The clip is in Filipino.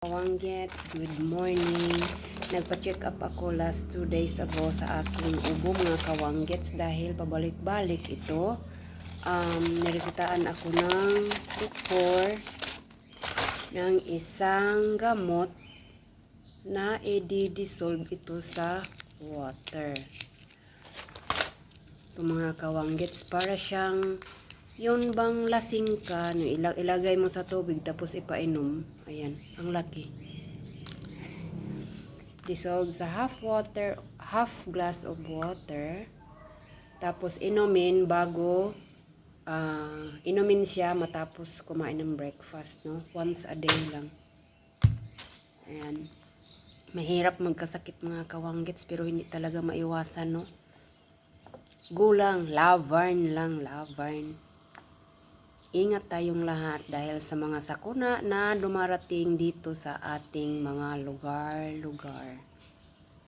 Kawanggets, good morning. Nagpa-check up ako last 2 days ago sa aking ubo mga kawanggets dahil pabalik-balik ito. Niresetahan ako ng doktor ng isang gamot na i-dissolve ito sa water. Ito mga kawanggets, para siyang yun bang lasing ka, no, ilagay mo sa tubig tapos ipainom. Ayan, ang laki. Dissolve sa half glass of water. Tapos inumin bago inumin siya matapos kumain ng breakfast, no? Once a day lang. Ayan. Mahirap magkasakit mga kawanggets pero hindi talaga maiwasan, no? Gulang, Laverne lang, Laverne. Ingat tayong lahat dahil sa mga sakuna na dumarating dito sa ating mga lugar-lugar.